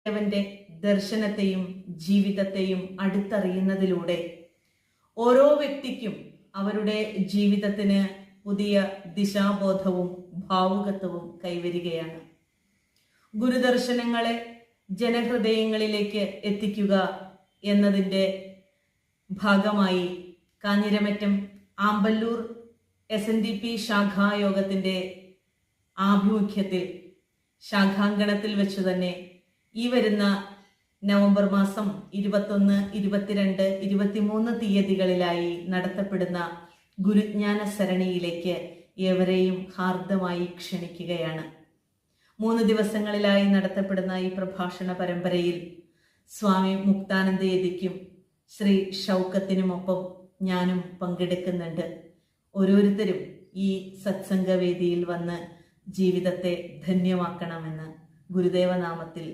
ദേവന്റെ ദർശനത്തെയും ജീവിതത്തെയും അടുത്തറിയുന്നതിലൂടെ ഓരോ വ്യക്തിക്കും അവരുടെ ജീവിതത്തിന് പുതിയ ദിശാബോധവും ഭാവുകത്വവും കൈവരികയാണ്. ഗുരുദർശനങ്ങളെ ജനഹൃദയങ്ങളിലേക്ക് എത്തിക്കുക എന്നതിൻ്റെ ഭാഗമായി കാഞ്ഞിരമറ്റം ആമ്പല്ലൂർ SNDP ശാഖായോഗത്തിൻ്റെ ആഭിമുഖ്യത്തിൽ ശാഖാങ്കണത്തിൽ വെച്ച് തന്നെ ഈ വരുന്ന നവംബർ മാസം 21, 22, 23 തീയതികളിലായി നടത്തപ്പെടുന്ന ഗുരുജ്ഞാന സരണിയിലേക്ക് ഏവരെയും ഹാർദമായി ക്ഷണിക്കുകയാണ്. 3 ദിവസങ്ങളിലായി നടത്തപ്പെടുന്ന ഈ പ്രഭാഷണ പരമ്പരയിൽ സ്വാമി മുക്താനന്ദയതിക്കും ശ്രീ ഷൗക്കത്തിനുമൊപ്പം ഞാനും പങ്കെടുക്കുന്നുണ്ട്. ഓരോരുത്തരും ഈ സത്സംഗവേദിയിൽ വന്ന് ജീവിതത്തെ ധന്യമാക്കണമെന്ന് ഗുരുദേവനാമത്തിൽ